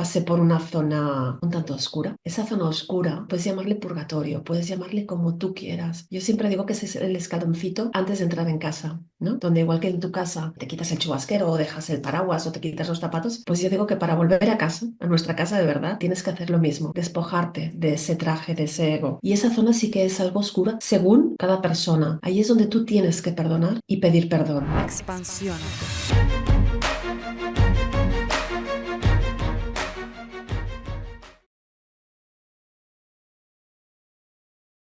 pasé por una zona un tanto oscura. Esa zona oscura, puedes llamarle purgatorio, puedes llamarle como tú quieras. Yo siempre digo que ese es el escaloncito antes de entrar en casa, ¿no? Donde igual que en tu casa te quitas el chubasquero o dejas el paraguas o te quitas los zapatos, pues yo digo que para volver a casa, a nuestra casa de verdad, tienes que hacer lo mismo, despojarte de ese traje, de ese ego. Y esa zona sí que es algo oscura según cada persona. Ahí es donde tú tienes que perdonar y pedir perdón. Expansiónate.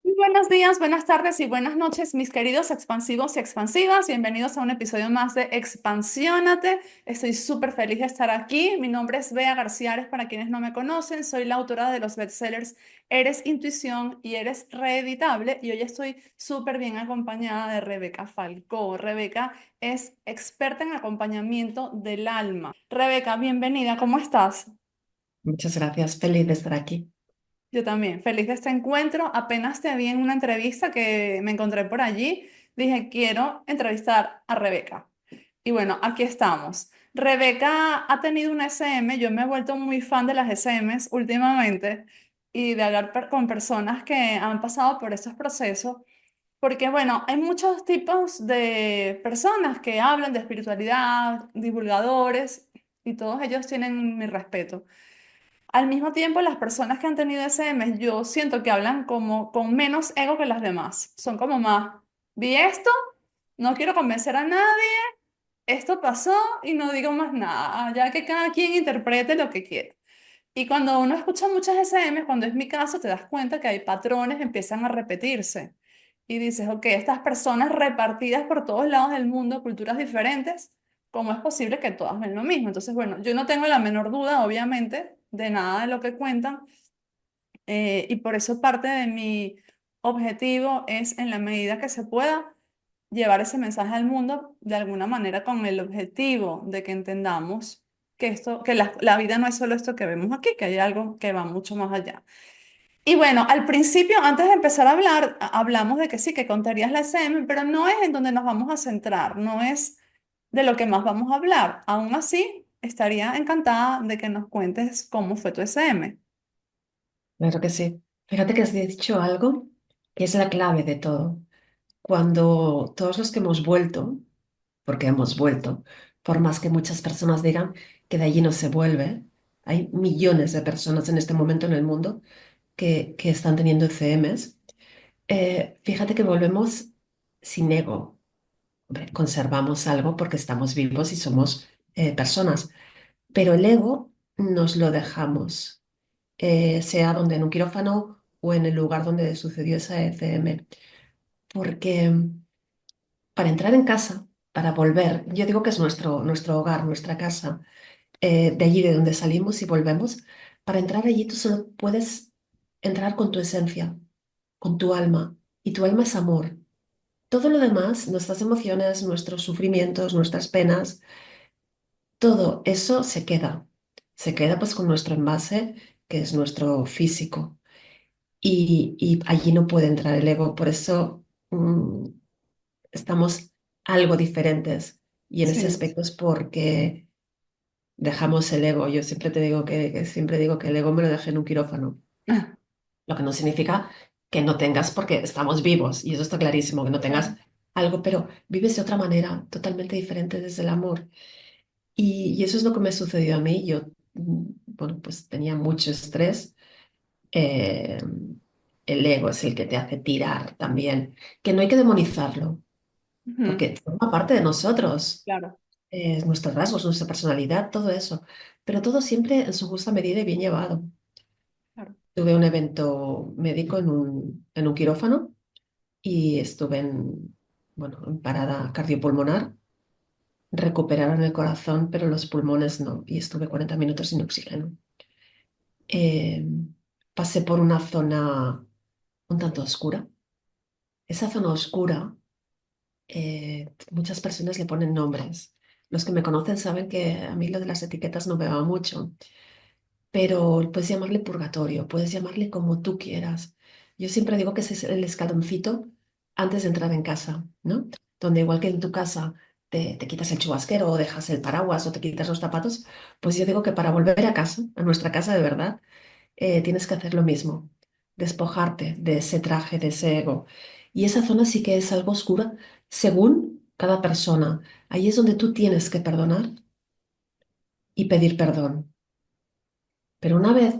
Muy buenos días, buenas tardes y buenas noches, mis queridos expansivos y expansivas. Bienvenidos a un episodio más de Expansiónate. Estoy súper feliz de estar aquí. Mi nombre es Bea García Ares, para quienes no me conocen. Soy la autora de los bestsellers Eres Intuición y Eres Reeditable. Y hoy estoy súper bien acompañada de Rebeca Falcó. Rebeca es experta en acompañamiento del alma. Rebeca, bienvenida, ¿cómo estás? Muchas gracias, feliz de estar aquí. Yo también, feliz de este encuentro. Apenas te vi en una entrevista que me encontré por allí, dije, quiero entrevistar a Rebeca. Y bueno, aquí estamos. Rebeca ha tenido una SM, yo me he vuelto muy fan de las SMs últimamente y de hablar con personas que han pasado por estos procesos, porque bueno, hay muchos tipos de personas que hablan de espiritualidad, divulgadores, y todos ellos tienen mi respeto. Al mismo tiempo, las personas que han tenido SM, yo siento que hablan como con menos ego que las demás. Son como más, vi esto, no quiero convencer a nadie, esto pasó y no digo más nada, ya que cada quien interprete lo que quiere. Y cuando uno escucha muchas SM, cuando es mi caso, te das cuenta que hay patrones que empiezan a repetirse. Y dices, ok, estas personas repartidas por todos lados del mundo, culturas diferentes, ¿cómo es posible que todas ven lo mismo? Entonces, bueno, yo no tengo la menor duda, obviamente, de nada de lo que cuentan, y por eso parte de mi objetivo es, en la medida que se pueda, llevar ese mensaje al mundo de alguna manera con el objetivo de que entendamos que esto, que la vida no es solo esto que vemos aquí, que hay algo que va mucho más allá. Y bueno, al principio, antes de empezar a hablar, hablamos de que sí, que contarías la SM, pero no es en donde nos vamos a centrar, no es de lo que más vamos a hablar. Aún así, estaría encantada de que nos cuentes cómo fue tu SM. Claro que sí. Fíjate que has dicho algo que es la clave de todo. Cuando todos los que hemos vuelto, porque hemos vuelto, por más que muchas personas digan que de allí no se vuelve, hay millones de personas en este momento en el mundo que están teniendo ECMs. Fíjate que volvemos sin ego. Hombre, conservamos algo porque estamos vivos y somos personas, pero el ego nos lo dejamos, sea donde en un quirófano o en el lugar donde sucedió esa ECM. Porque para entrar en casa, para volver, yo digo que es nuestro hogar, nuestra casa, de allí de donde salimos y volvemos, para entrar allí tú solo puedes entrar con tu esencia, con tu alma, y tu alma es amor. Todo lo demás, nuestras emociones, nuestros sufrimientos, nuestras penas, todo eso se queda pues con nuestro envase, que es nuestro físico, y allí no puede entrar el ego, por eso estamos algo diferentes y en ese Sí. aspecto es porque dejamos el ego. Yo siempre te digo siempre digo que el ego me lo dejé en un quirófano, lo que no significa que no tengas, porque estamos vivos y eso está clarísimo, que no tengas Claro. algo, pero vives de otra manera, totalmente diferente desde el amor. Y eso es lo que me sucedió a mí. Yo, bueno, pues tenía mucho estrés. eh, el ego es el que te hace tirar también, que no hay que demonizarlo, Ujú. porque forma parte de nosotros. Claro. Nuestros rasgos, nuestra personalidad, todo eso. Pero todo siempre en su justa medida y bien llevado. Claro. Tuve un evento médico en un quirófano y estuve bueno, en parada cardiopulmonar. Recuperaron el corazón, pero los pulmones no. Y estuve 40 minutos sin oxígeno. Eh, Pasé por una zona un tanto oscura. Esa zona oscura, muchas personas le ponen nombres. Los que me conocen saben que a mí lo de las etiquetas no me va mucho. Pero puedes llamarle purgatorio, puedes llamarle como tú quieras. Yo siempre digo que ese es el escaloncito antes de entrar en casa, ¿no? Donde igual que en tu casa te quitas el chubasquero o dejas el paraguas o te quitas los zapatos, pues yo digo que para volver a casa, a nuestra casa de verdad, tienes que hacer lo mismo, despojarte de ese traje, de ese ego. Y esa zona sí que es algo oscura según cada persona. Ahí es donde tú tienes que perdonar y pedir perdón. Pero una vez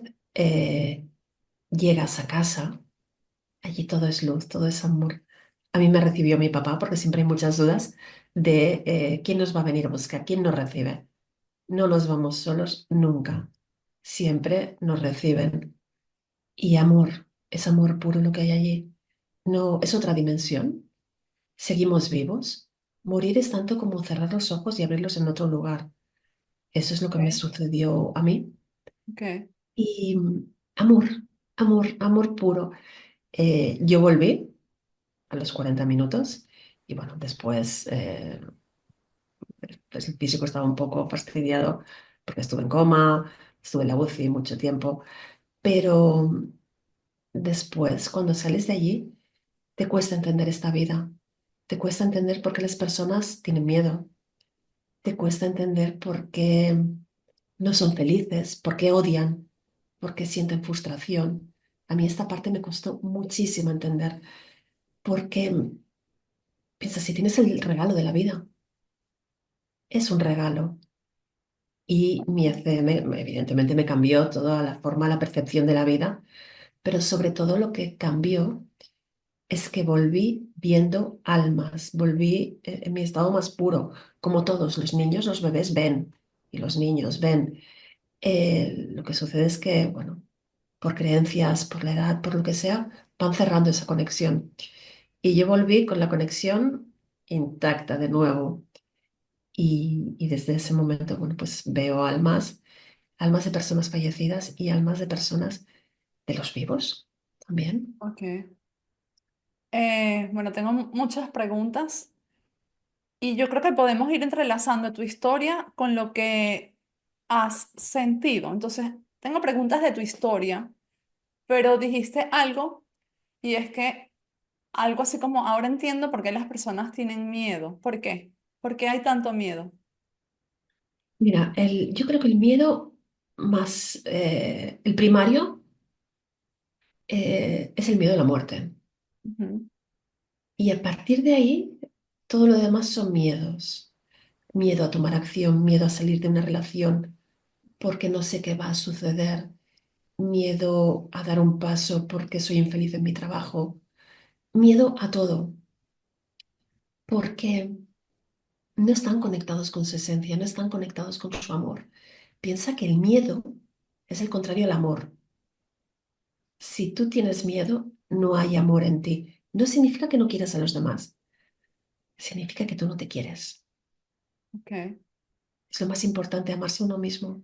llegas a casa, allí todo es luz, todo es amor. A mí me recibió mi papá porque siempre hay muchas dudas de quién nos va a venir a buscar, quién nos recibe. No nos vamos solos nunca. Siempre nos reciben. Y amor, es amor puro lo que hay allí. No, es otra dimensión. Seguimos vivos. Morir es tanto como cerrar los ojos y abrirlos en otro lugar. Eso es lo que me Ok, sucedió a mí. ok, Y amor, amor puro. Yo volví a los 40 minutos y bueno, después pues el físico estaba un poco fastidiado porque estuve en coma, estuve en la UCI mucho tiempo, pero después, cuando sales de allí, te cuesta entender esta vida, te cuesta entender por qué las personas tienen miedo, te cuesta entender por qué no son felices, por qué odian, por qué sienten frustración. A mí esta parte me costó muchísimo entender, porque piensa, si tienes el regalo de la vida, es un regalo. Y mi ECM evidentemente me cambió toda la forma, la percepción de la vida, pero sobre todo lo que cambió es que volví viendo almas, volví en mi estado más puro, como todos los niños, los bebés ven y los niños ven. Lo que sucede es que, bueno, por creencias, por la edad, por lo que sea, van cerrando esa conexión. Y yo volví con la conexión intacta de nuevo. Y desde ese momento, bueno, pues veo almas, almas de personas fallecidas y almas de personas de los vivos también. ok. Bueno, tengo muchas preguntas y yo creo que podemos ir entrelazando tu historia con lo que has sentido. Entonces, tengo preguntas de tu historia, pero dijiste algo y es que algo así como ahora entiendo por qué las personas tienen miedo. ¿Por qué? ¿Por qué hay tanto miedo? Mira, yo creo que el miedo más, el primario, es el miedo a la muerte. Ujú, Y a partir de ahí, todo lo demás son miedos. Miedo a tomar acción, miedo a salir de una relación porque no sé qué va a suceder, miedo a dar un paso porque soy infeliz en mi trabajo, miedo a todo, porque no están conectados con su esencia, no están conectados con su amor. Piensa que el miedo es el contrario al amor. Si tú tienes miedo, no hay amor en ti. No significa que no quieras a los demás, significa que tú no te quieres. ok. Es lo más importante, amarse a uno mismo.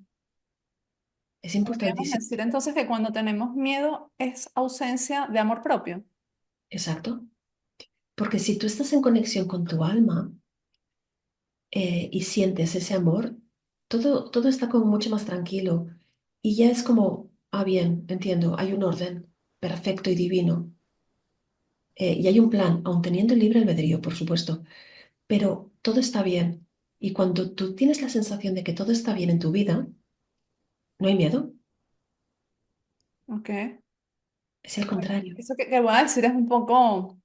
Es Podríamos importantísimo. decir entonces que cuando tenemos miedo es ausencia de amor propio. Exacto. Porque si tú estás en conexión con tu alma y sientes ese amor, todo está como mucho más tranquilo. Y ya es como, ah, bien, entiendo, hay un orden perfecto y divino. Y hay un plan, aun teniendo libre albedrío, por supuesto, pero todo está bien. Y cuando tú tienes la sensación de que todo está bien en tu vida, no hay miedo, Ok. es el Bueno, contrario. eso que voy a decir es un poco,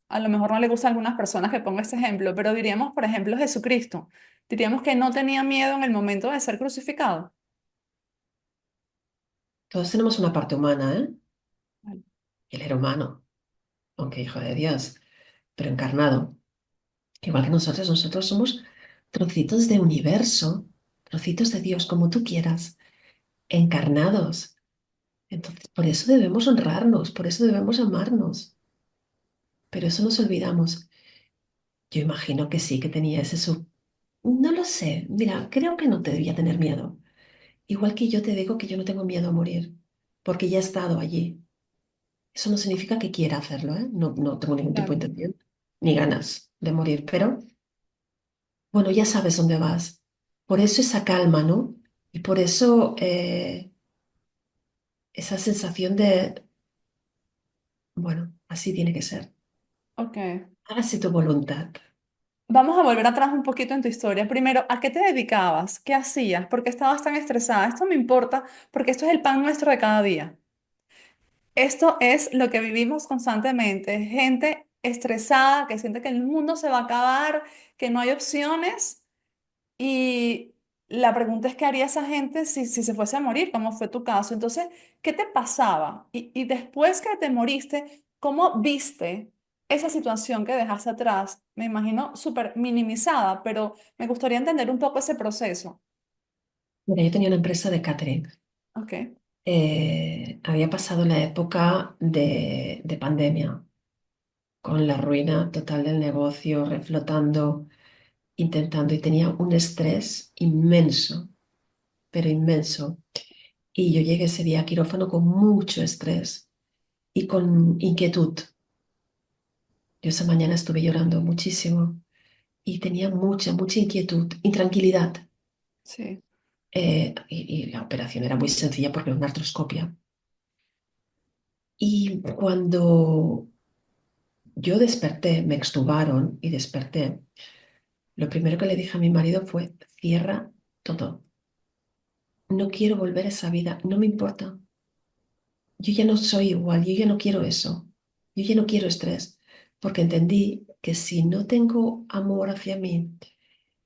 a lo mejor no le gusta a algunas personas que ponga ese ejemplo, pero diríamos, por ejemplo, Jesucristo. Diríamos que no tenía miedo en el momento de ser crucificado. Todos tenemos una parte humana, ¿eh? Vale. Y él era humano, aunque hijo de Dios, pero encarnado. Igual que nosotros somos trocitos de universo, trocitos de Dios, como tú quieras, encarnados. Entonces, por eso debemos honrarnos, por eso debemos amarnos. Pero eso nos olvidamos. Yo imagino que sí, que tenía ese sub. No lo sé. Mira, creo que no te debía tener miedo. Igual que yo te digo que yo no tengo miedo a morir, porque ya he estado allí. Eso no significa que quiera hacerlo, ¿eh? No, no tengo ningún tipo de Claro. intención ni ganas de morir, pero bueno, ya sabes dónde vas. Por eso esa calma, ¿no? Y por eso esa sensación de, bueno, así tiene que ser. Ok. Hágase tu voluntad. vamos a volver atrás un poquito en tu historia. Primero, ¿a qué te dedicabas? ¿Qué hacías? ¿Por qué estabas tan estresada? Esto me importa porque esto es el pan nuestro de cada día. Esto es lo que vivimos constantemente. Gente estresada que siente que el mundo se va a acabar, que no hay opciones. Y la pregunta es, ¿qué haría esa gente si se fuese a morir? ¿Cómo fue tu caso? Entonces, ¿qué te pasaba? Y después que te moriste, ¿cómo viste esa situación que dejaste atrás? Me imagino súper minimizada, pero me gustaría entender un poco ese proceso. Mira, yo tenía una empresa de catering. Ok, Había pasado la época de pandemia, con la ruina total del negocio, reflotando, intentando, y tenía un estrés inmenso, pero inmenso. Y yo llegué ese día a quirófano con mucho estrés y con inquietud. Yo esa mañana estuve llorando muchísimo y tenía mucha inquietud, intranquilidad. sí, Y la operación era muy sencilla porque era una artroscopia. Y cuando yo desperté, me extubaron y desperté, lo primero que le dije a mi marido fue, cierra todo. No quiero volver a esa vida, no me importa. Yo ya no soy igual, yo ya no quiero eso. Yo ya no quiero estrés, porque entendí que si no tengo amor hacia mí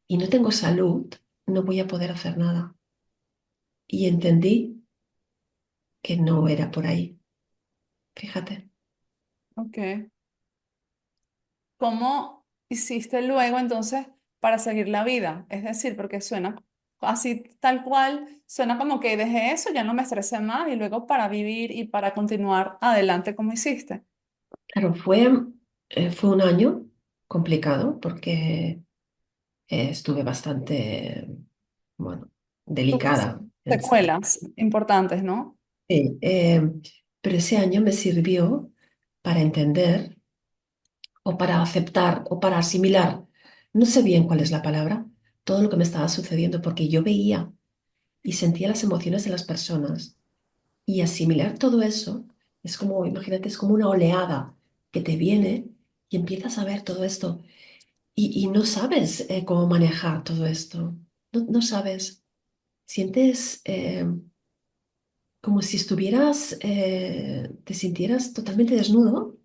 y no tengo salud, no voy a poder hacer nada. Y entendí que no era por ahí. Fíjate. ok. ¿Cómo hiciste luego entonces para seguir la vida? Es decir, porque suena así tal cual, suena como que dejé eso, ya no me estresé más y luego para vivir y para continuar adelante, ¿cómo hiciste? Claro, fue un año complicado porque estuve bastante, bueno, Tuviste delicada. secuelas importantes, ¿no? Sí, pero ese año me sirvió para entender o para aceptar o para asimilar, no sé bien cuál es la palabra, todo lo que me estaba sucediendo porque yo veía y sentía las emociones de las personas y asimilar todo eso es como, imagínate, es como una oleada que te viene y empiezas a ver todo esto y no sabes cómo manejar todo esto, no sabes, sientes como si estuvieras, te sintieras totalmente desnudo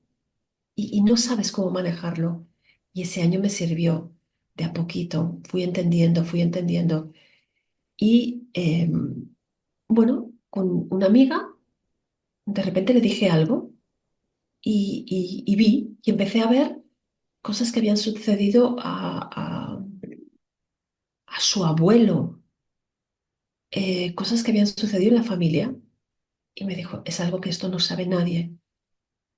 y no sabes cómo manejarlo. Y ese año me sirvió de a poquito, fui entendiendo. Y bueno, con una amiga, de repente le dije algo y vi y empecé a ver cosas que habían sucedido a su abuelo, cosas que habían sucedido en la familia. Y me dijo, es algo que esto no sabe nadie.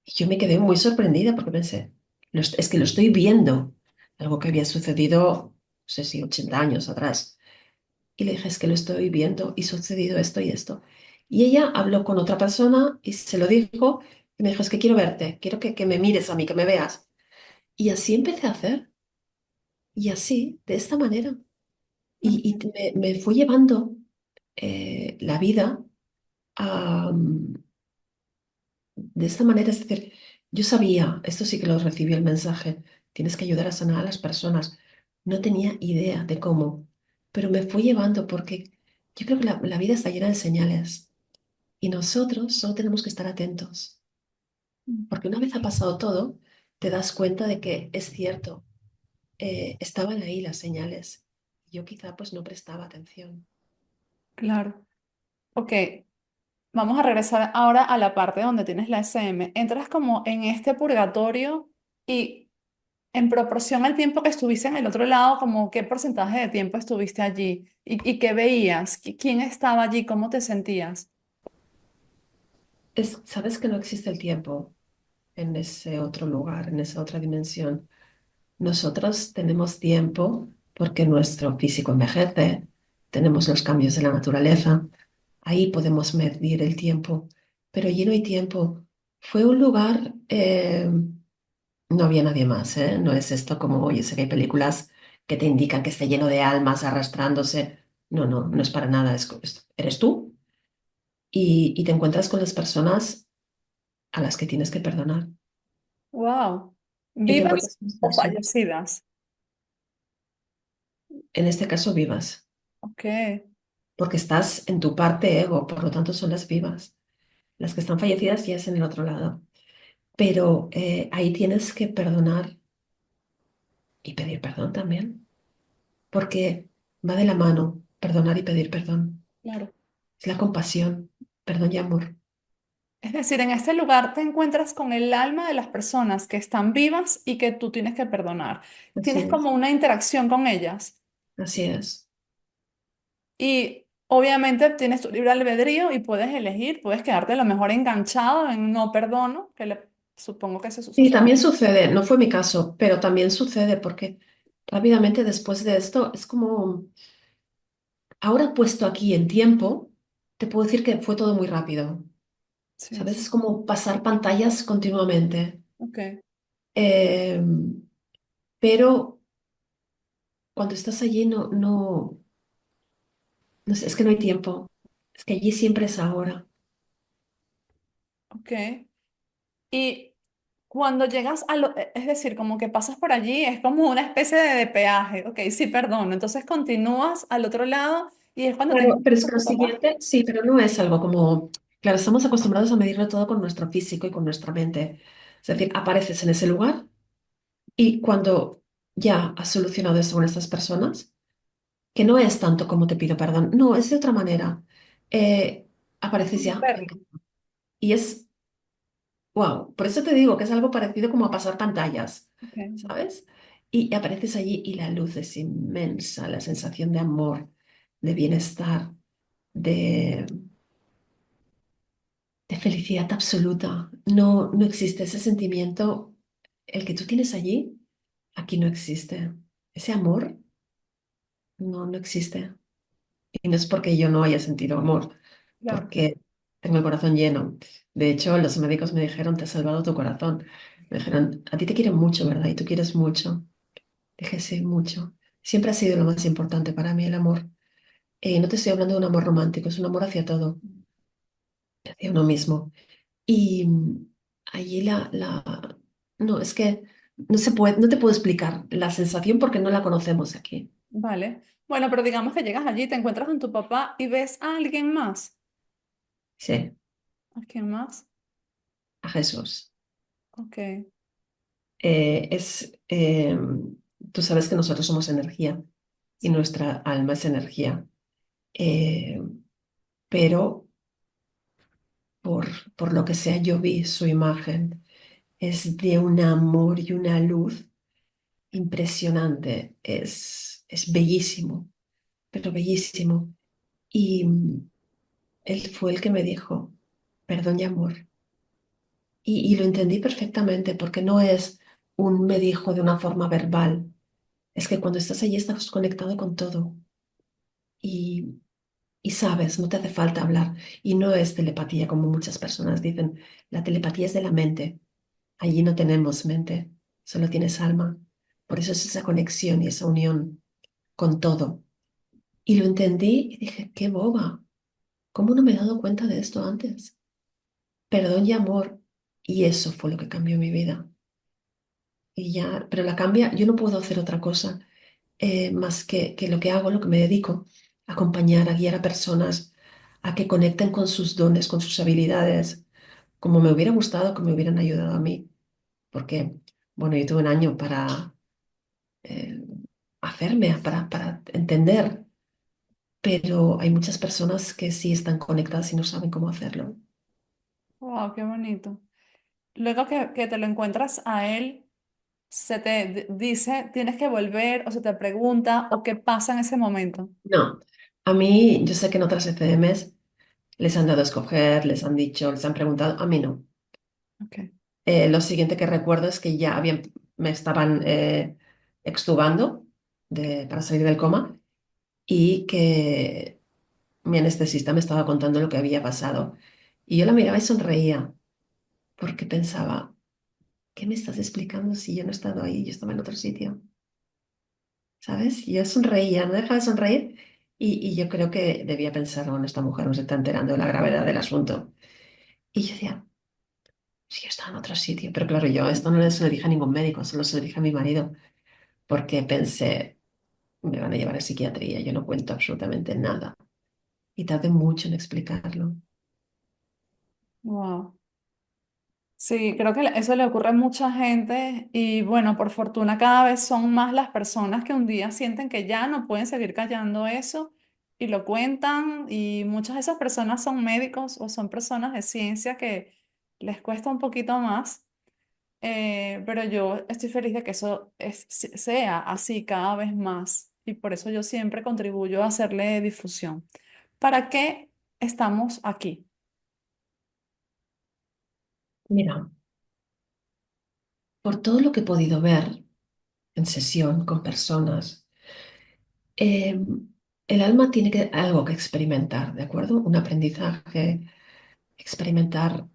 Y yo me quedé muy sorprendida porque pensé, es que lo estoy viendo, algo que había sucedido, no sé si 80 años atrás. Y le dije, es que lo estoy viendo y sucedido esto y esto. Y ella habló con otra persona y se lo dijo y me dijo, es que quiero verte, quiero que me mires a mí, que me veas. Y así empecé a hacer, y así, de esta manera. Me fui llevando la vida a, de esta manera, es decir, yo sabía, esto sí que lo recibí el mensaje, tienes que ayudar a sanar a las personas. No tenía idea de cómo, pero me fui llevando porque yo creo que la vida está llena de señales y nosotros solo tenemos que estar atentos, porque una vez ha pasado todo, te das cuenta de que es cierto, estaban ahí las señales. Yo quizá pues no prestaba atención. Claro. Ok, vamos a regresar ahora a la parte donde tienes la SM. Entras como en este purgatorio y en proporción al tiempo que estuviste en el otro lado, como qué porcentaje de tiempo estuviste allí y qué veías, quién estaba allí, cómo te sentías. Sabes que no existe el tiempo en ese otro lugar, en esa otra dimensión. Nosotros tenemos tiempo porque nuestro físico envejece, tenemos los cambios de la naturaleza, ahí podemos medir el tiempo, pero allí no hay tiempo. Fue un lugar, no había nadie más, ¿eh? No es esto como, oye, sé que hay películas que te indican que esté lleno de almas arrastrándose. No, no es para nada, eres tú y te encuentras con las personas a las que tienes que perdonar. Wow. Y te encuentras ¿Vivas con las o personas. fallecidas? en este caso vivas, Ok, porque estás en tu parte ego, por lo tanto son las vivas. Las que están fallecidas ya es en el otro lado. Pero ahí tienes que perdonar y pedir perdón también, porque va de la mano perdonar y pedir perdón. claro. Es la compasión, perdón y amor. Es decir, en este lugar te encuentras con el alma de las personas que están vivas y que tú tienes que perdonar. Así Tienes es, como una interacción con ellas así es. y obviamente tienes tu libre albedrío y puedes elegir, puedes quedarte a lo mejor enganchado en no perdono, supongo que eso Y sucede. también sucede, no fue mi caso, pero también sucede porque rápidamente después de esto es como, ahora puesto aquí en tiempo, te puedo decir que fue todo muy rápido, Sí, ¿sabes? sí. Es como pasar pantallas continuamente. Ok, Eh, pero cuando estás allí no sé, es que no hay tiempo, es que allí siempre es ahora. ok. Y cuando llegas es decir, como que pasas por allí, es como una especie de peaje. Ok, sí, perdón. Entonces continúas al otro lado y es cuando te Claro, pero encuentras es con que lo tu papá. siguiente, sí, pero no es algo como, claro, estamos acostumbrados a medirlo todo con nuestro físico y con nuestra mente. Es decir, apareces en ese lugar y cuando ya has solucionado eso con estas personas, que no es tanto como te pido perdón, no, es de otra manera, apareces ya Verlo. y es, wow, por eso te digo que es algo parecido como a pasar pantallas, Ok, ¿sabes? Y apareces allí y la luz es inmensa, la sensación de amor, de bienestar, de de felicidad absoluta. No, no existe ese sentimiento, el que tú tienes allí, aquí no existe. Ese amor no existe. Y no es porque yo no haya sentido amor, claro. porque tengo el corazón lleno. De hecho, los médicos me dijeron, te has salvado tu corazón. Me dijeron, a ti te quieren mucho, ¿verdad? Y tú quieres mucho. Dije, sí, mucho. Siempre ha sido lo más importante para mí el amor. No te estoy hablando de un amor romántico, es un amor hacia todo, hacia uno mismo. Y allí no, es que no se puede, no te puedo explicar la sensación porque no la conocemos aquí. Vale. Bueno, pero digamos que llegas allí, te encuentras con tu papá y ves a alguien más. Sí, ¿A quién más? a Jesús. Ok, Tú sabes que nosotros somos energía y sí. nuestra alma es energía. Eh, pero por, por lo que sea, yo vi su imagen. Es de un amor y una luz impresionante. Es bellísimo, pero bellísimo. Y él fue el que me dijo, perdón y amor. Y lo entendí perfectamente porque no es un me dijo de una forma verbal. Es que cuando estás allí estás conectado con todo y, y sabes, no te hace falta hablar. Y no es telepatía como muchas personas dicen. La telepatía es de la mente. Allí no tenemos mente, solo tienes alma. Por eso es esa conexión y esa unión con todo. Y lo entendí y dije, qué boba. ¿Cómo no me he dado cuenta de esto antes? Perdón y amor. Y eso fue lo que cambió mi vida. Y ya, pero la cambia, yo no puedo hacer otra cosa más que lo que hago, lo que me dedico, a acompañar, a guiar a personas a que conecten con sus dones, con sus habilidades, como me hubiera gustado que me hubieran ayudado a mí. Porque, bueno, yo tuve un año para eh, hacerme, para entender, pero hay muchas personas que sí están conectadas y no saben cómo hacerlo. Wow, qué bonito. Luego que te lo encuentras a él, se te dice, tienes que volver, o se te pregunta, o qué pasa en ese momento. No, a mí, yo sé que en otras ECMs les han dado a escoger, les han dicho, les han preguntado, a mí no. Ok. Lo siguiente que recuerdo es que me estaban extubando para salir del coma y que mi anestesista me estaba contando lo que había pasado. Y yo la miraba y sonreía porque pensaba, ¿qué me estás explicando si yo no he estado ahí, yo estaba en otro sitio? ¿Sabes? Y yo sonreía, no dejaba de sonreír y yo creo que debía pensar, bueno, esta mujer no se está enterando de la gravedad del asunto. Y yo decía, sí, yo estaba en otro sitio, pero claro, yo esto no se lo dije a ningún médico, solo se lo dije a mi marido, porque pensé, me van a llevar a psiquiatría, yo no cuento absolutamente nada. Y tardé mucho en explicarlo. Wow. Sí, creo que eso le ocurre a mucha gente y bueno, por fortuna cada vez son más las personas que un día sienten que ya no pueden seguir callando eso y lo cuentan y muchas de esas personas son médicos o son personas de ciencia que les cuesta un poquito más, pero yo estoy feliz de que eso sea así cada vez más y por eso yo siempre contribuyo a hacerle difusión. ¿Para qué estamos aquí? Mira, por todo lo que he podido ver en sesión con personas, eh, el alma tiene algo que experimentar, ¿de acuerdo? Un aprendizaje, experimentar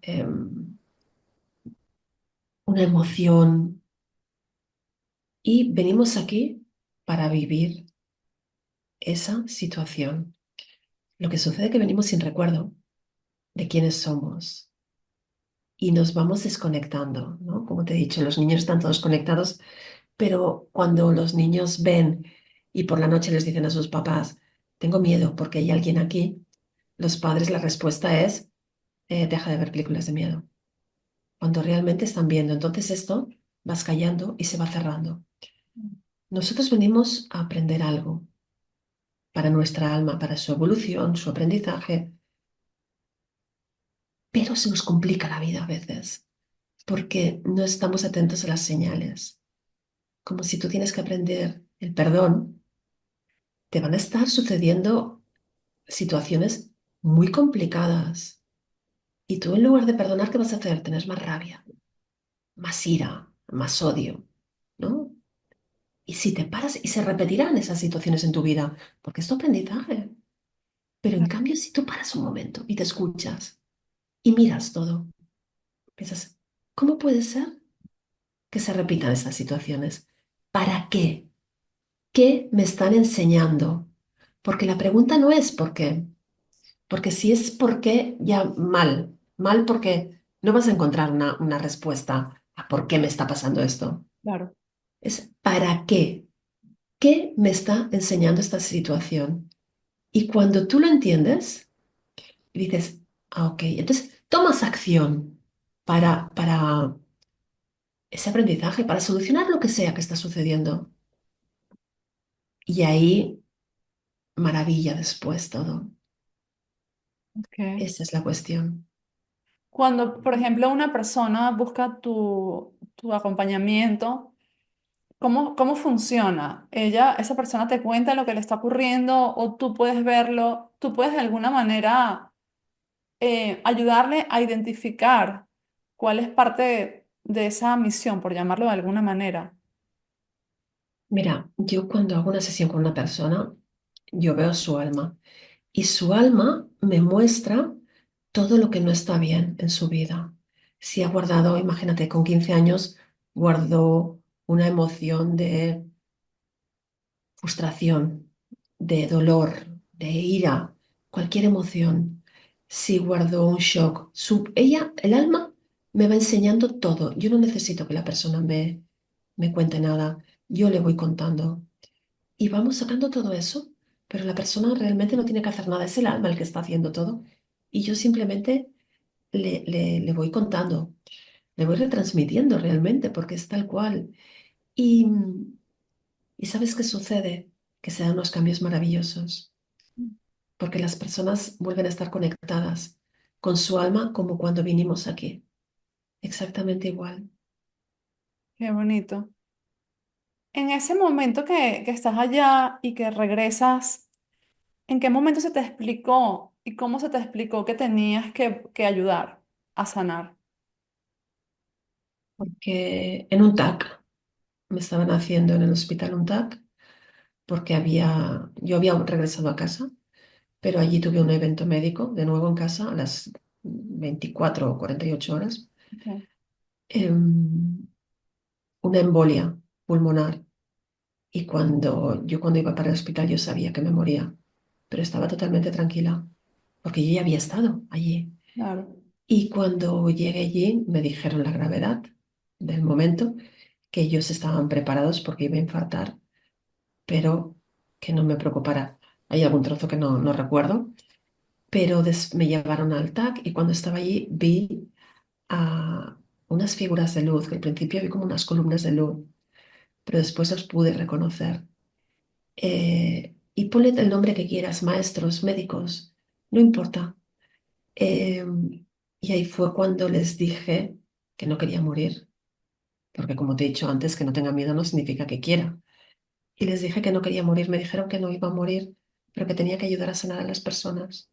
una emoción y venimos aquí para vivir esa situación. Lo que sucede es que venimos sin recuerdo de quiénes somos y nos vamos desconectando, ¿no? Como te he dicho, los niños están todos conectados, pero cuando los niños ven y por la noche les dicen a sus papás, tengo miedo porque hay alguien aquí, los padres la respuesta es, deja de ver películas de miedo, cuando realmente están viendo. Entonces esto vas callando y se va cerrando. Nosotros venimos a aprender algo para nuestra alma, para su evolución, su aprendizaje, pero se nos complica la vida a veces porque no estamos atentos a las señales. Como si tú tienes que aprender el perdón, te van a estar sucediendo situaciones muy complicadas y tú en lugar de perdonar, ¿qué vas a hacer? Tener más rabia, más ira, más odio, ¿no? Y si te paras y se repetirán esas situaciones en tu vida, porque es tu aprendizaje. Pero en cambio, si tú paras un momento y te escuchas y miras todo, piensas, ¿cómo puede ser que se repitan estas situaciones? ¿Para qué? ¿Qué me están enseñando? Porque la pregunta no es por qué, porque si es por qué, ya mal, mal porque no vas a encontrar una respuesta a por qué me está pasando esto. Claro. Es para qué, qué me está enseñando esta situación. Y cuando tú lo entiendes, dices, ah, ok, entonces tomas acción para ese aprendizaje, para solucionar lo que sea que está sucediendo. Y ahí, maravilla después todo. Okay. Esa es la cuestión. Cuando, por ejemplo, una persona busca tu acompañamiento, ¿cómo funciona? Esa persona te cuenta lo que le está ocurriendo o tú puedes verlo, tú puedes de alguna manera ayudarle a identificar cuál es parte de esa misión, por llamarlo de alguna manera. Mira, yo cuando hago una sesión con una persona, yo veo su alma y su alma me muestra todo lo que no está bien en su vida. Si ha guardado, imagínate, con 15 años guardó una emoción de frustración, de dolor, de ira, cualquier emoción. Si guardó un shock, ella, el alma, me va enseñando todo. Yo no necesito que la persona me cuente nada. Yo le voy contando. Y vamos sacando todo eso, pero la persona realmente no tiene que hacer nada. Es el alma el que está haciendo todo. Y yo simplemente le voy contando, le voy retransmitiendo realmente, porque es tal cual. Y, ¿y sabes qué sucede? Que se dan unos cambios maravillosos, porque las personas vuelven a estar conectadas con su alma como cuando vinimos aquí. Exactamente igual. Qué bonito. En ese momento que estás allá y que regresas, ¿en qué momento se te explicó y cómo se te explicó que tenías que ayudar a sanar? Porque en un TAC, me estaban haciendo en el hospital un TAC, porque yo había regresado a casa, pero allí tuve un evento médico de nuevo en casa a las 24 o 48 horas. Okay. em, una embolia pulmonar. Y cuando iba para el hospital yo sabía que me moría, pero estaba totalmente tranquila, porque yo ya había estado allí. Claro. Y cuando llegué allí me dijeron la gravedad del momento, que ellos estaban preparados porque iba a infartar, pero que no me preocupara. Hay algún trozo que no recuerdo, pero me llevaron al TAC y cuando estaba allí vi a unas figuras de luz, que al principio vi como unas columnas de luz, pero después los pude reconocer. Y ponle el nombre que quieras, maestros, médicos, no importa. Eh, y ahí fue cuando les dije que no quería morir, porque como te he dicho antes, que no tenga miedo no significa que quiera. Y les dije que no quería morir, me dijeron que no iba a morir, pero que tenía que ayudar a sanar a las personas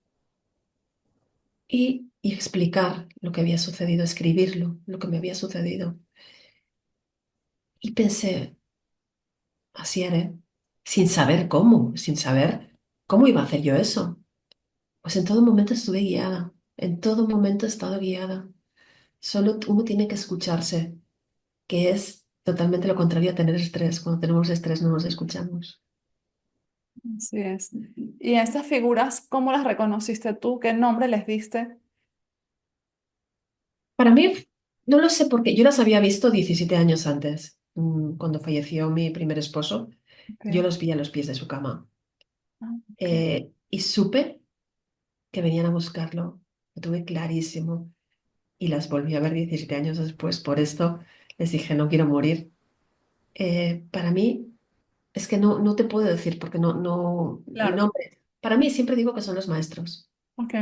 y explicar lo que había sucedido, escribirlo, lo que me había sucedido. Y pensé, así haré, sin saber cómo, sin saber cómo iba a hacer yo eso. Pues en todo momento estuve guiada, en todo momento he estado guiada. Solo uno tiene que escucharse, que es totalmente lo contrario a tener estrés. Cuando tenemos estrés no nos escuchamos. Así es. ¿Y a estas figuras, cómo las reconociste tú? ¿Qué nombre les diste? Para mí, no lo sé porque yo las había visto 17 años antes, cuando falleció mi primer esposo. Yo Okay. los vi a los pies de su cama Ah, ok. y supe que venían a buscarlo. Lo tuve clarísimo y las volví a ver 17 años después. Por esto les dije, no quiero morir. Para mí, es que no te puedo decir porque no, el Claro, nombre. Para mí siempre digo que son los maestros. ok.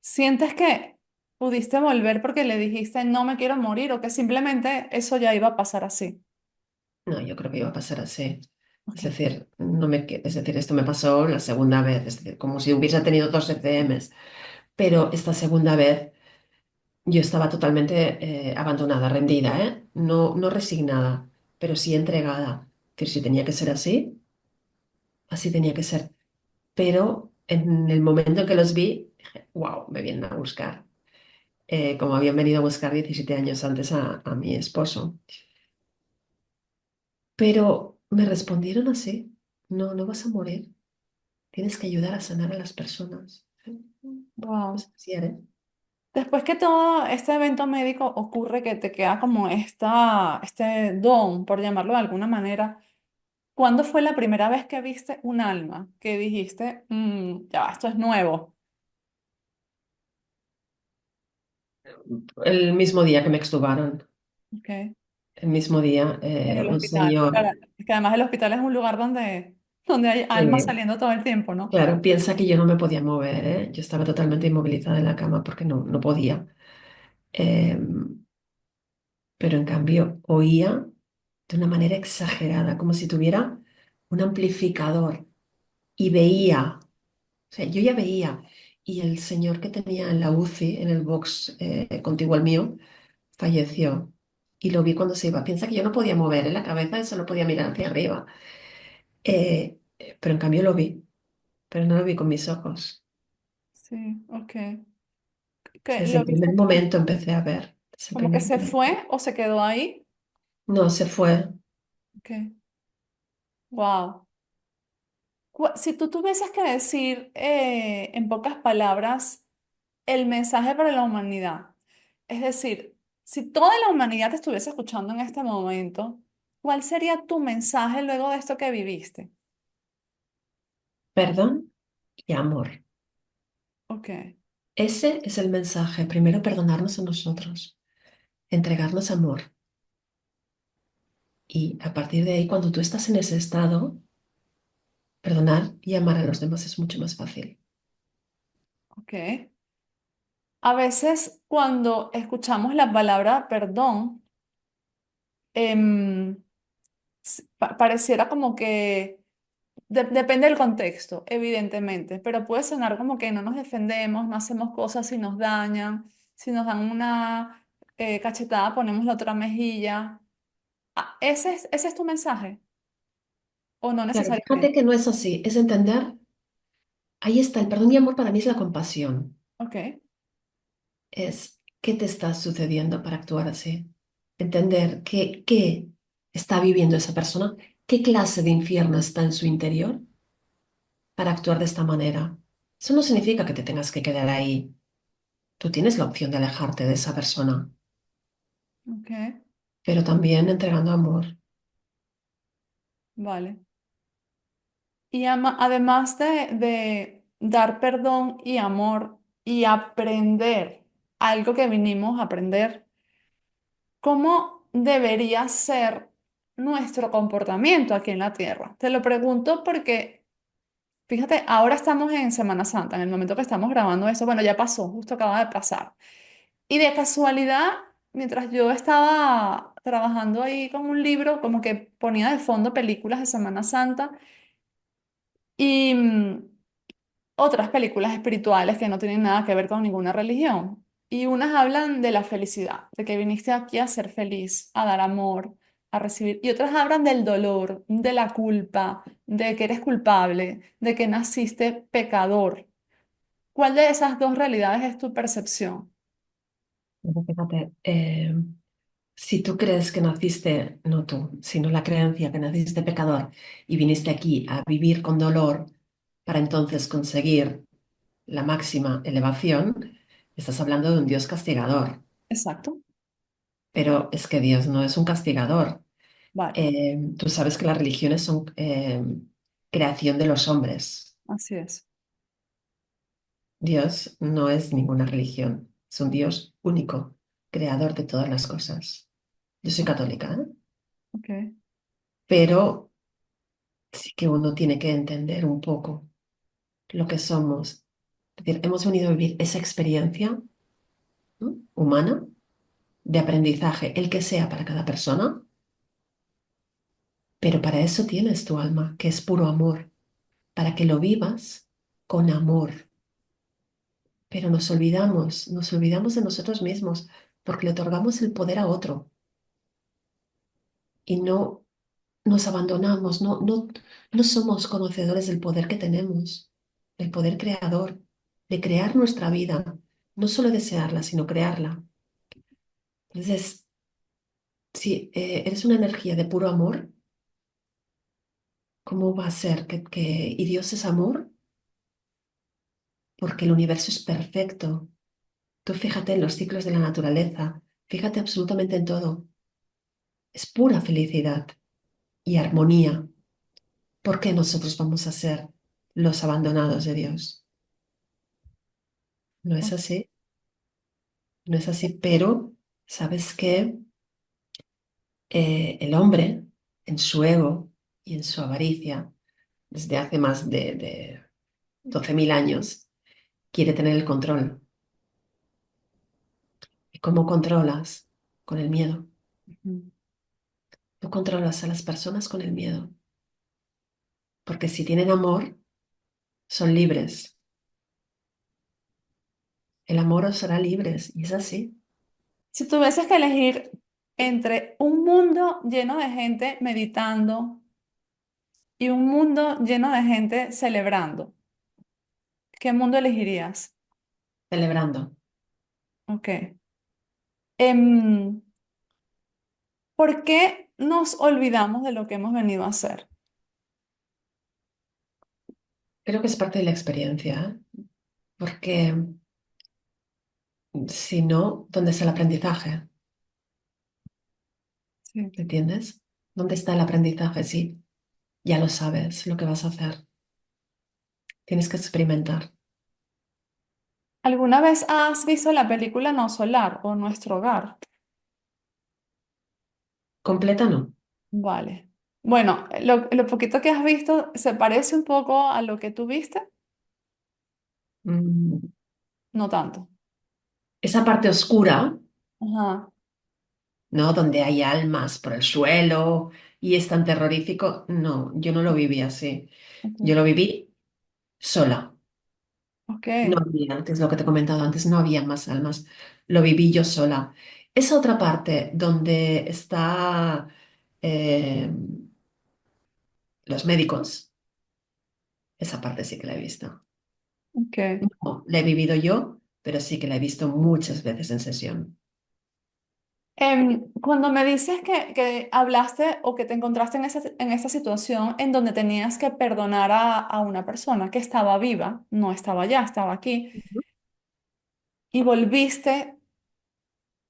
¿Sientes que pudiste volver porque le dijiste no me quiero morir o que simplemente eso ya iba a pasar así? No, yo creo que iba a pasar así. Es Ok, decir, es decir, esto me pasó la segunda vez, es decir, como si hubiese tenido dos ECMs, pero esta segunda vez yo estaba totalmente abandonada, rendida, ¿eh? No resignada, pero sí entregada. Es decir, si tenía que ser así, así tenía que ser. Pero en el momento en que los vi, dije, wow, me vienen a buscar, como habían venido a buscar 17 años antes a mi esposo. Pero me respondieron así, no vas a morir. Tienes que ayudar a sanar a las personas. wow. Pues así haré. Después que todo este evento médico ocurre, que te queda como este don, por llamarlo de alguna manera, ¿cuándo fue la primera vez que viste un alma? Que dijiste, ya, va, esto es nuevo. El mismo día que me extubaron, Ok. el mismo día, En el un hospital. señor, Claro, es que además el hospital es un lugar donde hay almas sí, saliendo todo el tiempo, ¿no? claro, piensa que yo no me podía mover, ¿eh? Yo estaba totalmente inmovilizada en la cama porque no podía. Eh, pero en cambio oía de una manera exagerada, como si tuviera un amplificador y veía, o sea, yo ya veía. Y el señor que tenía en la UCI, en el box contiguo al mío, falleció y lo vi cuando se iba. Piensa que yo no podía mover en la cabeza y solo podía mirar hacia arriba. Pero en cambio lo vi, pero no lo vi con mis ojos. Sí, ok. O sea, ¿Que desde lo el viste primer momento empecé a ver. Desde el como que primer se momento. fue o se quedó ahí? No, se fue. Ok, wow. Si tú tuvieses que decir en pocas palabras el mensaje para la humanidad, es decir, si toda la humanidad te estuviese escuchando en este momento, ¿cuál sería tu mensaje luego de esto que viviste? Perdón y amor. Ok, Ese es el mensaje. Primero, perdonarnos a nosotros, entregarnos amor. Y a partir de ahí, cuando tú estás en ese estado, perdonar y amar a los demás es mucho más fácil. ok. A veces cuando escuchamos la palabra perdón, em, pareciera como que depende del contexto, evidentemente, pero puede sonar como que no nos defendemos, no hacemos cosas si nos dañan, si nos dan una cachetada, ponemos la otra mejilla. Ah, ese es tu mensaje, o no Claro, fíjate necesariamente. que no es así. Es entender, ahí está, el perdón y amor para mí es la compasión. Ok, Es qué te está sucediendo para actuar así. Entender qué está viviendo esa persona, qué clase de infierno está en su interior para actuar de esta manera. Eso no significa que te tengas que quedar ahí. Tú tienes la opción de alejarte de esa persona, ok, pero también entregando amor. vale. Y además de dar perdón y amor y aprender algo que vinimos a aprender, ¿cómo debería ser nuestro comportamiento aquí en la tierra? Te lo pregunto porque, fíjate, ahora estamos en Semana Santa, en el momento que estamos grabando eso, bueno, ya pasó, justo acaba de pasar. Y de casualidad, mientras yo estaba trabajando ahí con un libro, como que ponía de fondo películas de Semana Santa y otras películas espirituales que no tienen nada que ver con ninguna religión. Y unas hablan de la felicidad, de que viniste aquí a ser feliz, a dar amor, a recibir. Y otras hablan del dolor, de la culpa, de que eres culpable, de que naciste pecador. ¿Cuál de esas dos realidades es tu percepción? Pero fíjate, si tú crees que naciste, no tú, sino la creencia que naciste pecador y viniste aquí a vivir con dolor para entonces conseguir la máxima elevación, estás hablando de un Dios castigador. Exacto. Pero es que Dios no es un castigador. Vale, Tú sabes que las religiones son creación de los hombres. así es. Dios no es ninguna religión, es un Dios único, creador de todas las cosas. Yo soy católica, ¿eh? Ok. Pero sí que uno tiene que entender un poco lo que somos. Es decir, hemos venido a vivir esa experiencia, ¿no?, humana de aprendizaje, el que sea para cada persona, pero para eso tienes tu alma, que es puro amor, para que lo vivas con amor. Pero nos olvidamos de nosotros mismos porque le otorgamos el poder a otro y no nos abandonamos, no somos conocedores del poder que tenemos, del poder creador, de crear nuestra vida, no solo desearla, sino crearla. Entonces, si eres una energía de puro amor, ¿cómo va a ser y Dios es amor? Porque el universo es perfecto. Tú fíjate en los ciclos de la naturaleza, fíjate absolutamente en todo. Es pura felicidad y armonía. ¿Por qué nosotros vamos a ser los abandonados de Dios? No es así, no es así, pero ¿sabes qué? El hombre, en su ego y en su avaricia, desde hace más de 12.000 años, quiere tener el control. ¿Y cómo controlas? Con el miedo. Ujú. Tú controlas a las personas con el miedo, porque si tienen amor, son libres. El amor os hará libres, y es así. Si tuvieses que elegir entre un mundo lleno de gente meditando y un mundo lleno de gente celebrando, ¿qué mundo elegirías? Celebrando. Ok. Em, ¿Por qué nos olvidamos de lo que hemos venido a hacer? Creo que es parte de la experiencia, ¿eh? Porque si no, ¿dónde está el aprendizaje? Sí. ¿Entiendes? ¿Dónde está el aprendizaje? Sí, ya lo sabes lo que vas a hacer. Tienes que experimentar. ¿Alguna vez has visto la película No Solar o Nuestro Hogar? Completa no. Vale. Bueno, lo poquito que has visto se parece un poco a lo que tú viste, Mm, no tanto. Esa parte oscura, Ajá. ¿no? Donde hay almas por el suelo y es tan terrorífico. No, yo no lo viví así. Yo Ok. lo viví sola. Ok. No había, que es lo que te he comentado antes, no había más almas. Lo viví yo sola. Esa otra parte donde está los médicos, esa parte sí que la he visto. Ok. No, la he vivido yo, pero sí que la he visto muchas veces en sesión. Cuando me dices que hablaste o que te encontraste en esa situación en donde tenías que perdonar a una persona que estaba viva, no estaba allá, estaba aquí, y volviste,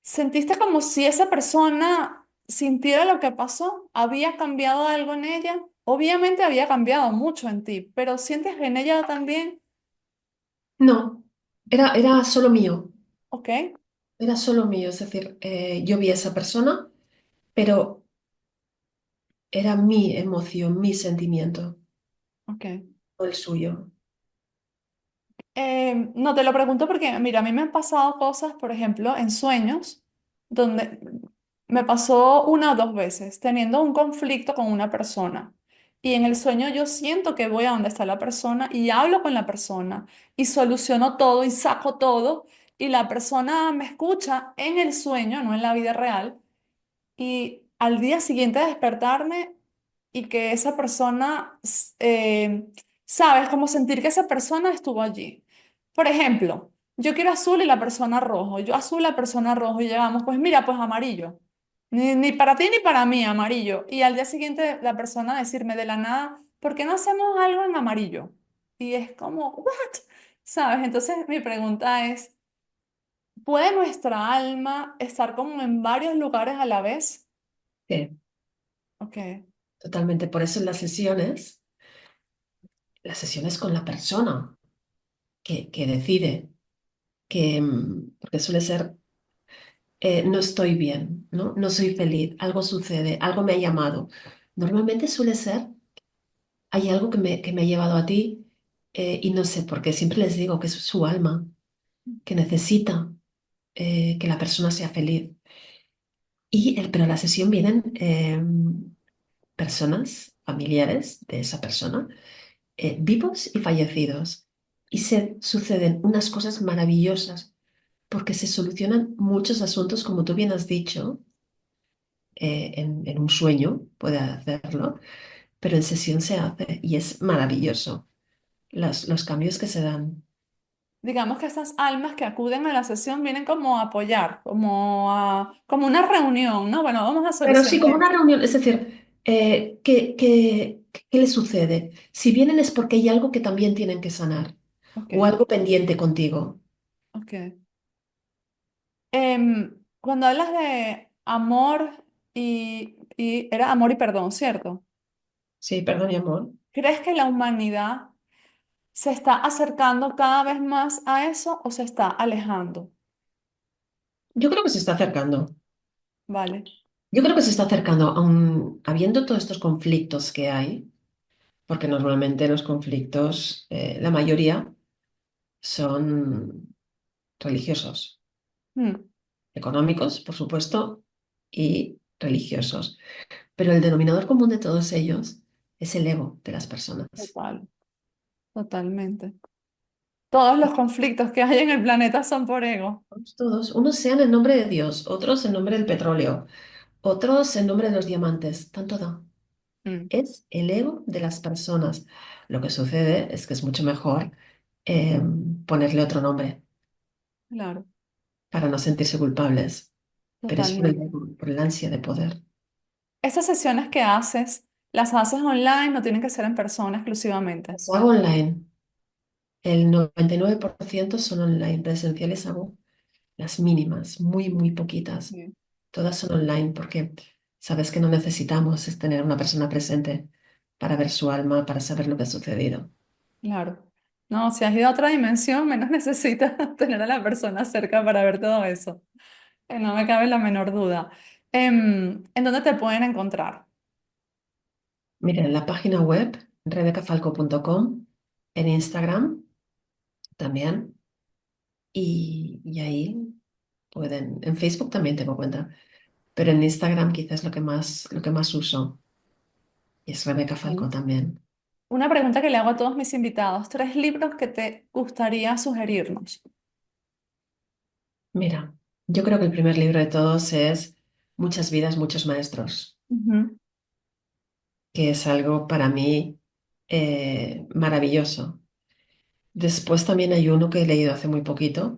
¿sentiste como si esa persona sintiera lo que pasó? ¿Había cambiado algo en ella? Obviamente había cambiado mucho en ti, pero sientes que en ella también, No, era solo mío, ok, era solo mío. Es decir, yo vi a esa persona, pero era mi emoción, mi sentimiento, ok. no el suyo. No te lo pregunto porque, mira, a mí me han pasado cosas, por ejemplo, en sueños, donde me pasó una o dos veces teniendo un conflicto con una persona. Y en el sueño yo siento que voy a donde está la persona y hablo con la persona y soluciono todo y saco todo y la persona me escucha en el sueño, no en la vida real. Y al día siguiente despertarme y que esa persona, sabes, como sentir que esa persona estuvo allí. Por ejemplo, yo quiero azul y la persona rojo, yo azul, la persona rojo y llegamos, pues mira, pues amarillo. Ni para ti ni para mí, amarillo. Y al día siguiente la persona decirme de la nada, ¿por qué no hacemos algo en amarillo? Y es como, ¿what? ¿Sabes? Entonces mi pregunta es, ¿puede nuestra alma estar como en varios lugares a la vez? Sí, Ok, totalmente. Por eso en las sesiones con la persona que decide, porque suele ser, no estoy bien, ¿no? No soy feliz, algo sucede, algo me ha llamado. Normalmente suele ser, hay algo que me ha llevado a ti y no sé por qué. Siempre les digo que es su alma, que necesita que la persona sea feliz. Pero a la sesión vienen personas, familiares de esa persona, vivos y fallecidos. Y se suceden unas cosas maravillosas porque se solucionan muchos asuntos, como tú bien has dicho, en un sueño puede hacerlo, pero en sesión se hace y es maravilloso los cambios que se dan. digamos que esas almas que acuden a la sesión vienen como a apoyar, como una reunión, ¿no? Bueno, vamos a Pero sí, solucionar como una esto. reunión, es decir, ¿qué le sucede? Si vienen es porque hay algo que también tienen que sanar Ok, o algo pendiente contigo. ok. Cuando hablas de amor y era amor y perdón, ¿cierto? Sí, perdón, mi amor. ¿Crees que la humanidad se está acercando cada vez más a eso o se está alejando? Yo creo que se está acercando. Vale. Yo creo que se está acercando, aun habiendo todos estos conflictos que hay, porque normalmente los conflictos, la mayoría son religiosos, Mm, económicos, por supuesto, y religiosos. Pero el denominador común de todos ellos es el ego de las personas. total, totalmente. Todos los conflictos que hay en el planeta son por ego. Todos, unos sean en nombre de Dios, otros en nombre del petróleo, otros en nombre de los diamantes, tanto da. Mm, Es el ego de las personas. Lo que sucede es que es mucho mejor eh, ponerle otro nombre claro, para no sentirse culpables, pero es por el totalmente. ego, por el ansia de poder. Esas sesiones que haces, las haces online, no tienen que ser en persona exclusivamente. Las hago online. El 99% son online. Presenciales hago las mínimas, muy, muy poquitas. Sí. Todas son online porque sabes que no necesitamos es tener una persona presente para ver su alma, para saber lo que ha sucedido. Claro. No, si has ido a otra dimensión, menos necesitas tener a la persona cerca para ver todo eso. No me cabe la menor duda. ¿En dónde te pueden encontrar? Mira, en la página web, rebecafalco.com, en Instagram también, y ahí pueden, en Facebook también tengo cuenta, pero en Instagram quizás lo que más uso y es Rebeca Falco Sí. también. Una pregunta que le hago a todos mis invitados. ¿Tres libros que te gustaría sugerirnos? Mira, yo creo que el primer libro de todos es Muchas vidas, muchos maestros, Ujú. que es algo para mí maravilloso. Después también hay uno que he leído hace muy poquito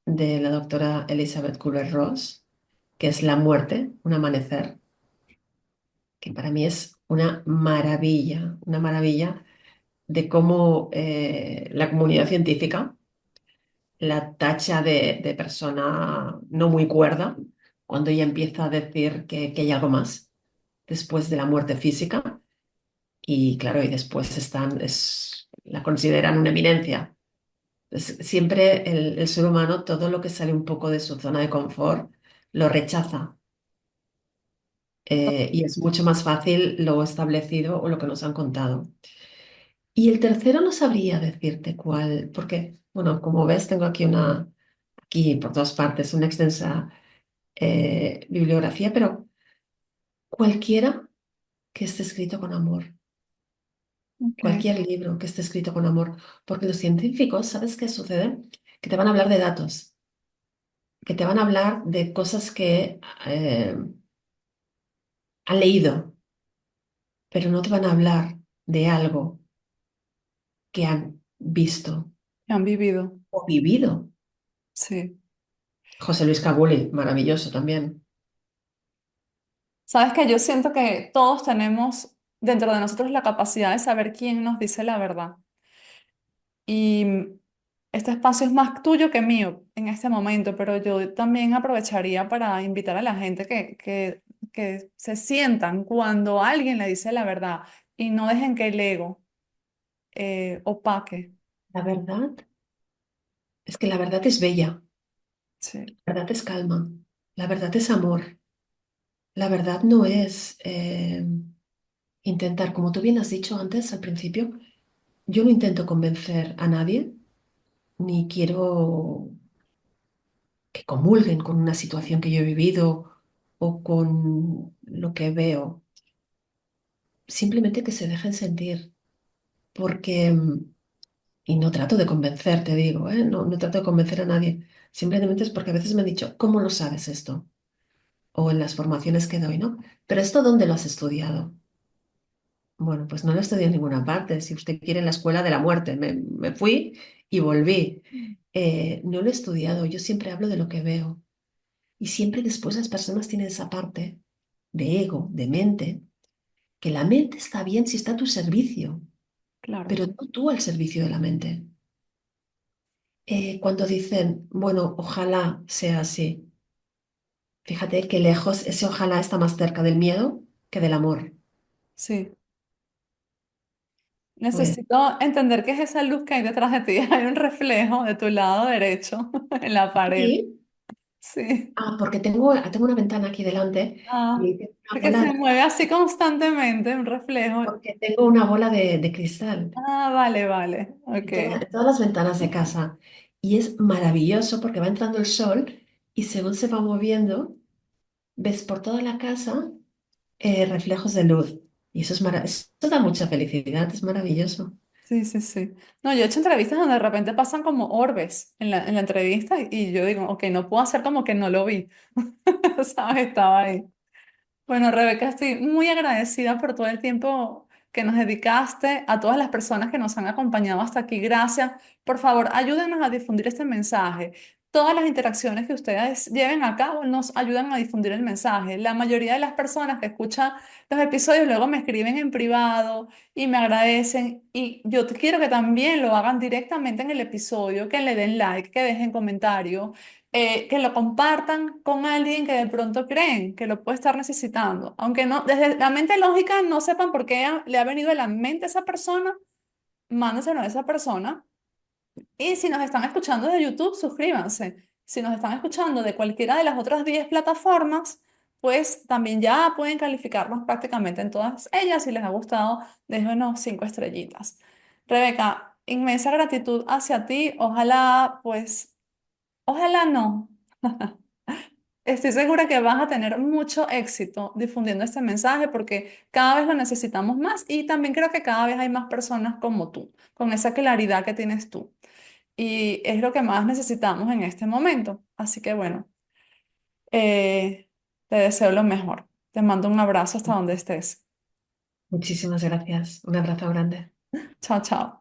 de la doctora Elizabeth Kubler-Ross, que es La muerte, un amanecer, que para mí es una maravilla de cómo la comunidad científica la tacha de persona no muy cuerda cuando ella empieza a decir que hay algo más después de la muerte física y claro, y después la consideran una eminencia. Siempre el ser humano, todo lo que sale un poco de su zona de confort, lo rechaza. Y es mucho más fácil lo establecido o lo que nos han contado. Y el tercero no sabría decirte cuál, porque, bueno, como ves, tengo aquí por todas partes, una extensa bibliografía, pero cualquiera que esté escrito con amor, Ok, cualquier libro que esté escrito con amor, porque los científicos, ¿sabes qué sucede? Que te van a hablar de datos, que te van a hablar de cosas que han leído, pero no te van a hablar de algo que han visto que han vivido. o vivido. Sí. José Luis Cabuli, maravilloso también. Sabes que yo siento que todos tenemos dentro de nosotros la capacidad de saber quién nos dice la verdad. Y este espacio es más tuyo que mío en este momento, pero yo también aprovecharía para invitar a la gente que se sientan cuando alguien le dice la verdad y no dejen que el ego opaque. La verdad es que la verdad es bella, Sí, la verdad es calma, la verdad es amor, la verdad no es intentar, como tú bien has dicho antes al principio, yo no intento convencer a nadie, ni quiero que comulguen con una situación que yo he vivido o con lo que veo, simplemente que se dejen sentir, porque, y no trato de convencer, te digo, ¿eh? No trato de convencer a nadie, simplemente es porque a veces me han dicho, ¿cómo lo sabes esto? O en las formaciones que doy, ¿no? Pero ¿esto dónde lo has estudiado? Bueno, pues no lo estudié en ninguna parte. Si usted quiere, en la escuela de la muerte. Me fui y volví. No lo he estudiado. Yo siempre hablo de lo que veo. Y siempre después las personas tienen esa parte de ego, de mente, que la mente está bien si está a tu servicio, claro. pero no tú al servicio de la mente. Cuando dicen, bueno, ojalá sea así, fíjate que lejos ese ojalá está más cerca del miedo que del amor. Sí. Pues Necesito entender qué es esa luz que hay detrás de ti. Hay un reflejo de tu lado derecho en la pared. sí. Sí. Porque tengo una ventana aquí delante Ah, y tengo una porque bola se mueve así constantemente, un reflejo. porque tengo una bola de cristal Ah, vale, vale. Ok. en todas las ventanas de casa. Y es maravilloso porque va entrando el sol y según se va moviendo, ves por toda la casa reflejos de luz. Y eso da mucha felicidad, es maravilloso. Sí, sí, sí. No, yo he hecho entrevistas donde de repente pasan como orbes en la entrevista y yo digo, ok, no puedo hacer como que no lo vi. ¿Sabes? Estaba ahí. Bueno, Rebeca, estoy muy agradecida por todo el tiempo que nos dedicaste, a todas las personas que nos han acompañado hasta aquí. Gracias. Por favor, ayúdenos a difundir este mensaje. Todas las interacciones que ustedes lleven a cabo nos ayudan a difundir el mensaje. La mayoría de las personas que escuchan los episodios luego me escriben en privado y me agradecen. Y yo quiero que también lo hagan directamente en el episodio, que le den like, que dejen comentarios, que lo compartan con alguien que de pronto creen que lo puede estar necesitando. Aunque no, desde la mente lógica no sepan por qué le ha venido a la mente a esa persona, mándenselo a esa persona. Y si nos están escuchando de YouTube, suscríbanse. Si nos están escuchando de cualquiera de las otras 10 plataformas, pues también ya pueden calificarnos prácticamente en todas ellas. Si les ha gustado, déjenos 5 estrellitas. Rebeca, inmensa gratitud hacia ti. Ojalá, pues, ojalá no. Estoy segura que vas a tener mucho éxito difundiendo este mensaje porque cada vez lo necesitamos más y también creo que cada vez hay más personas como tú, con esa claridad que tienes tú. Y es lo que más necesitamos en este momento. Así que bueno, eh, te deseo lo mejor. Te mando un abrazo hasta donde estés. Muchísimas gracias. Un abrazo grande. Chao, chao.